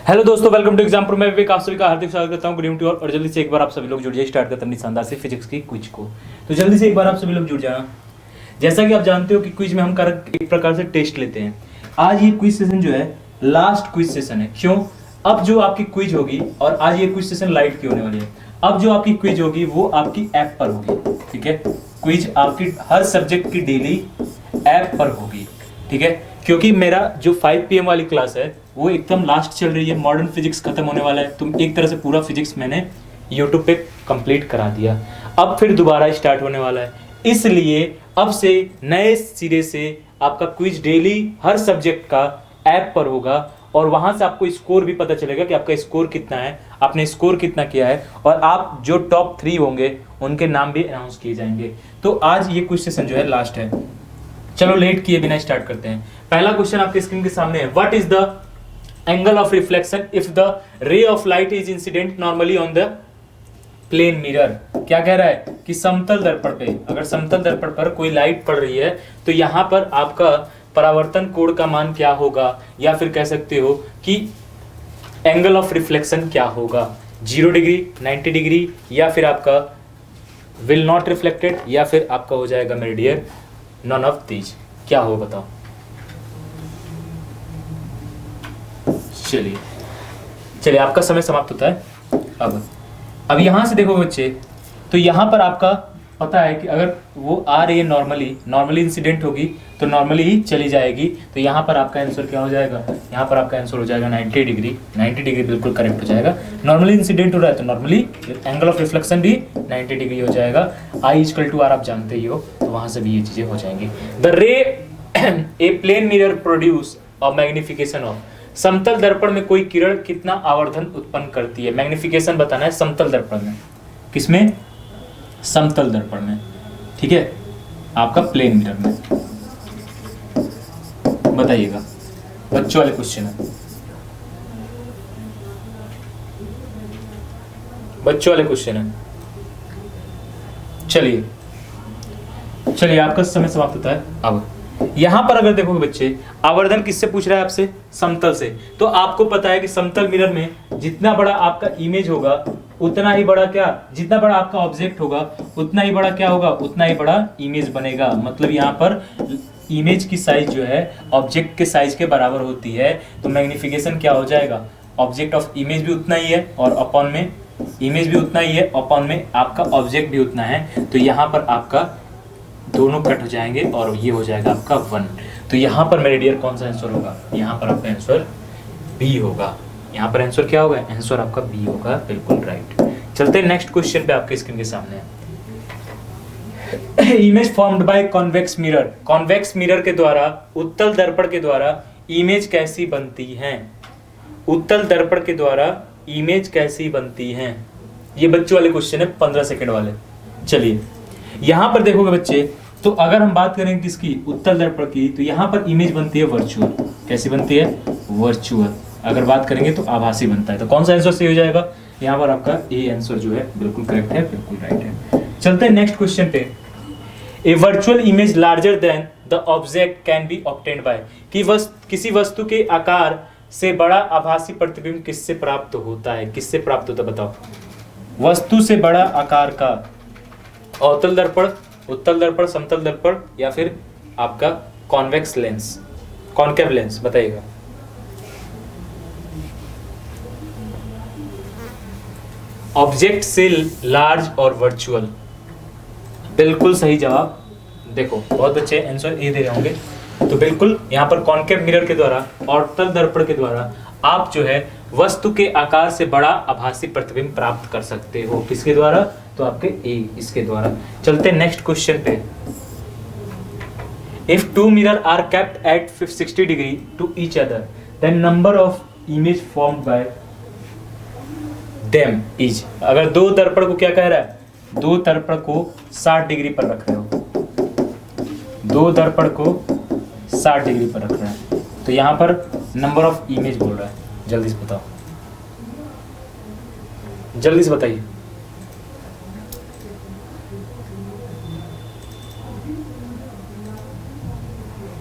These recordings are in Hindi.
हेलो दोस्तों, वेलकम टू एग्जाम प्रो। मैं विवेक आप सभी का हार्दिक स्वागत करता हूं। Good evening to all. और जल्दी से एक बार आप सभी लोग जुड़ जाइए, स्टार्ट करते हैं अपनी शानदार से फिजिक्स की क्विज को। तो जल्दी से एक बार आप सभी लोग जुड़ जाना। जैसा कि आप जानते हो कि क्विज में हम एक प्रकार से टेस्ट लेते हैं। आज ये क्विज सेशन जो है लास्ट क्विज सेशन है। क्यों? अब जो आपकी क्विज होगी, और आज ये क्विज सेशन लाइट की होने वाली है, अब जो आपकी क्विज होगी वो आपकी ऐप पर होगी। ठीक है, क्विज आपकी हर सब्जेक्ट की डेली ऐप पर होगी। ठीक है, क्योंकि मेरा जो 5 PM वाली क्लास है वो एकदम लास्ट चल रही है। मॉडर्न फिजिक्स खत्म होने वाला है, तो एक तरह से पूरा फिजिक्स मैंने यूट्यूब पे कंप्लीट करा दिया। अब फिर दोबारा स्टार्ट होने वाला है, इसलिए अब से नए सिरे से आपका क्विज डेली हर सब्जेक्ट का ऐप पर होगा, और वहां से आपको स्कोर भी पता चलेगा कि आपका स्कोर कितना है, आपने स्कोर कितना किया है, और आप जो टॉप 3 होंगे उनके नाम भी अनाउंस किए जाएंगे। तो आज ये क्विज सेशन जो है लास्ट है। चलो लेट किए बिना स्टार्ट करते हैं। पहला क्वेश्चन आपके स्क्रीन के सामने है। What is the angle of reflection if the ray of light is incident normally on the plane mirror? क्या कह रहा है कि समतल दर्पण पे, अगर समतल दर्पण पर कोई लाइट पड़ रही है तो यहां पर आपका परावर्तन कोण का मान क्या होगा, या फिर कह सकते हो कि एंगल ऑफ रिफ्लेक्शन क्या होगा। 0 डिग्री, 90 डिग्री, या फिर आपका विल नॉट रिफ्लेक्टेड, या फिर आपका हो जाएगा मेरे डियर नॉन ऑफ दीज। क्या हो बताओ। चलिए आपका समय समाप्त होता है। अब यहां से देखो बच्चे, तो यहां पर आपका पता है कि अगर वो आ रही है नॉर्मली इंसिडेंट होगी तो नॉर्मली ही चली जाएगी। तो यहां पर आपका आंसर क्या हो जाएगा? यहां पर आपका आंसर हो जाएगा 90 डिग्री। 90 डिग्री बिल्कुल करेक्ट हो जाएगा। नॉर्मली इंसिडेंट हो रहा है तो नॉर्मली एंगल ऑफ रिफ्लेक्शन भी 90 डिग्री हो जाएगा। I=R आप जानते ही हो, तो वहां से भी ये चीजें हो जाएंगी। The ray a plane mirror produce a magnification of, समतल दर्पण में कोई किरण कितना आवर्धन उत्पन्न करती है? मैग्निफिकेशन बताना है समतल दर्पण में। किसमें? समतल दर्पण में। ठीक है, आपका प्लेन मिरर में। बताइएगा, बच्चों वाले क्वेश्चन है, बच्चों वाले क्वेश्चन है। चलिए आपका समय समाप्त होता है। अब यहां पर अगर देखोगे बच्चे, आवर्धन किससे पूछ रहा है आपसे? समतल से। तो आपको पता है कि समतल मिरर में जितना बड़ा आपका इमेज होगा उतना ही बड़ा क्या, जितना बड़ा आपका ऑब्जेक्ट होगा उतना ही बड़ा क्या होगा, उतना ही बड़ा इमेज बनेगा। मतलब यहाँ पर इमेज की साइज जो है ऑब्जेक्ट के साइज के बराबर होती है। तो मैग्निफिकेशन क्या हो जाएगा? ऑब्जेक्ट ऑफ इमेज भी उतना ही है, और अपॉन में इमेज भी उतना ही है, अपॉन में आपका ऑब्जेक्ट भी उतना है। तो यहाँ पर आपका दोनों कट हो जाएंगे और ये हो जाएगा आपका 1। तो यहाँ पर मेरे डियर कौन सा आंसर होगा? यहाँ पर आपका आंसर बी होगा। यहाँ पर आंसर क्या होगा? आंसर आपका बी होगा, बिल्कुल राइट। चलते हैं नेक्स्ट क्वेश्चन पे आपके स्क्रीन के सामने। Image formed by convex mirror, convex mirror के द्वारा, उत्तल दर्पण के द्वारा इमेज कैसी बनती है? उत्तल दर्पण के द्वारा इमेज कैसी बनती है? ये बच्चों वाले क्वेश्चन है, 15 सेकंड वाले। चलिए यहां पर देखोगे बच्चे, तो अगर हम बात करें किसकी, उत्तल दर्पण की, तो यहां पर इमेज बनती है वर्चुअल। कैसी बनती है? वर्चुअल। अगर बात करेंगे तो आभासी बनता है। तो कौन सा आंसर सही हो जाएगा? यहां पर आपका ए आंसर जो है बिल्कुल करेक्ट है, बिल्कुल राइट है। चलते हैं नेक्स्ट क्वेश्चन पे। A virtual image larger than the object can be obtained by, कि किसी वस्तु के आकार से बड़ा आभासी प्रतिबिंब किससे प्राप्त होता है? किससे प्राप्त होता है बताओ? वस्तु से बड़ा आकार का अवतल दर्पण, उत्तल दर्पण, समतल दर्पण, या फिर आपका कॉन्वेक्स लेंस, कॉनकेव लेंस? बताइएगा। ऑब्जेक्ट से लार्ज और वर्चुअल, बिल्कुल सही जवाब। देखो बहुत अच्छे आंसर ए दे रहे होंगे। तो बिल्कुल यहाँ पर कॉनकेव मिरर के द्वारा और उत्तल दर्पण के द्वारा आप जो है वस्तु के आकार से बड़ा आभासी प्रतिबिंब प्राप्त कर सकते हो। किसके द्वारा? तो आपके ए, इसके द्वारा। चलते हैं नेक्स्ट क्वेश्चन पे। If two mirror are kept at 60 degree to each other, then number of image formed by them is, अगर दो दर्पण को क्या कह रहा है? दो दर्पण को 60 डिग्री पर रख रहे हो, दो दर्पण को 60 डिग्री पर रख रहे हैं, तो यहां पर नंबर ऑफ इमेज बोल रहा है। जल्दी से बताओ, जल्दी से बताइए।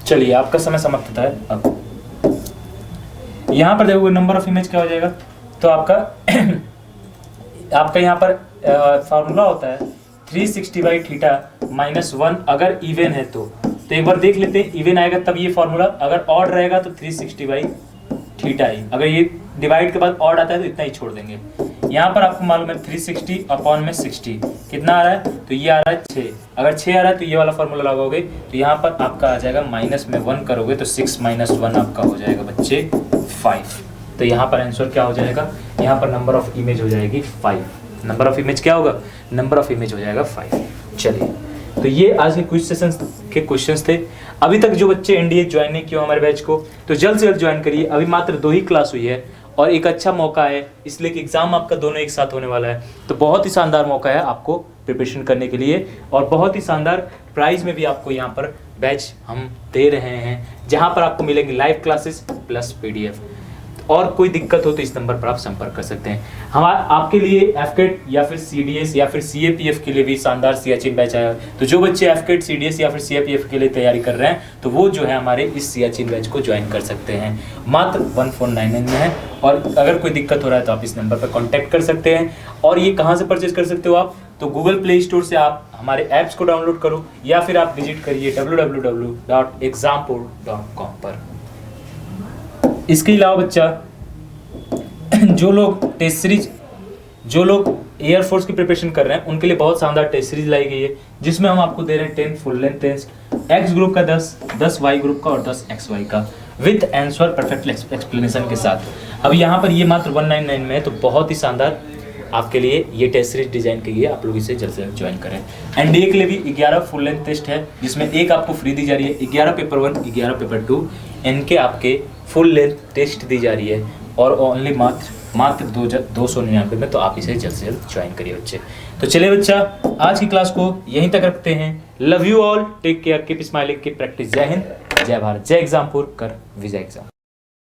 चलिए आपका समय समाप्त होता है। अब यहाँ पर देखो नंबर ऑफ इमेज क्या हो जाएगा, तो आपका आपका यहाँ पर फार्मूला होता है 360/थीटा -1 अगर इवन है तो एक बार देख लेते हैं, इवन आएगा तब ये फार्मूला, अगर ऑड रहेगा तो 360/थीटा ही, अगर ये डिवाइड के बाद ऑड आता है तो इतना ही छोड़ देंगे। यहाँ पर आपको मालूम है 360 अपॉन में 60 कितना आ रहा है, तो ये आ रहा है 6, अगर 6 आ रहा है तो ये वाला फार्मूला लगाओगे तो यहाँ पर आपका आ जाएगा माइनस में 1 करोगे तो 6 - 1 आपका हो जाएगा बच्चे 5। तो यहाँ पर आंसर क्या हो जाएगा, यहाँ पर नंबर ऑफ इमेज हो जाएगी 5, नंबर ऑफ इमेज क्या होगा, नंबर ऑफ इमेज हो जाएगा 5। चलिए, तो ये आज के क्विज सेशंस के क्वेश्चंस थे। अभी तक जो बच्चे एनडीए ज्वाइन नहीं किया हमारे बैच को, तो जल्द से जल्द ज्वाइन करिए, अभी मात्र 2 ही क्लास हुई है और एक अच्छा मौका है, इसलिए कि एग्जाम आपका दोनों एक साथ होने वाला है, तो बहुत ही शानदार मौका है आपको प्रिपरेशन करने के लिए, और बहुत ही शानदार प्राइस में भी आपको यहाँ पर बैच हम दे रहे हैं, जहाँ पर आपको मिलेंगे लाइव क्लासेस प्लस PDF। और कोई दिक्कत हो तो इस नंबर पर आप संपर्क कर सकते हैं। हम आपके लिए एफकेट या फिर CDS या फिर CAPF के लिए भी शानदार सियाचिन बैच आया है, तो जो बच्चे एफकेट, CDS या फिर CAPF के लिए तैयारी कर रहे हैं तो वो जो है हमारे इस सियाचिन बैच को ज्वाइन कर सकते हैं, मात्र 1499 में है। और अगर कोई दिक्कत हो रहा है तो आप इस नंबर पर कॉन्टैक्ट कर सकते हैं। और ये कहाँ से परचेज कर सकते हो आप, तो गूगल प्ले स्टोर से आप हमारे ऐप्स को डाउनलोड करो या फिर आप विजिट करिए www.exampur.com पर। इसके अलावा बच्चा जो लोग टेस्ट सीरीज, जो लोग एयरफोर्स की प्रिपरेशन कर रहे हैं उनके लिए बहुत शानदार टेस्ट सीरीज लाई गई है, जिसमें हम आपको दे रहे हैं 10 full length test, X group का 10 Y ग्रुप का और 10 XY का, विद आंसर परफेक्ट एक्सप्लेनेशन के साथ। अब यहाँ पर ये मात्र 199 में है, तो बहुत ही शानदार आपके लिए ये टेस्ट सीरीज डिजाइन की है, आप लोग इसे जल्द से जल्द ज्वाइन करें। एनडीए के लिए भी 11 फुल लेंथ टेस्ट है, जिसमें एक आपको फ्री दी जा रही है, 11 पेपर 1, 11 पेपर 2 इनके आपके फुल लेंथ टेस्ट दी जा रही है, और ओनली मात्र 299 में, तो आप इसे जल्द से जल्द ज्वाइन करिए बच्चे। तो चलिए बच्चा, आज की क्लास को यहीं तक रखते हैं। Love you all, take care, keep smiling, keep practice. जय हिंद, जय भारत, जय एग्जामपुर, कर विजय एग्जाम।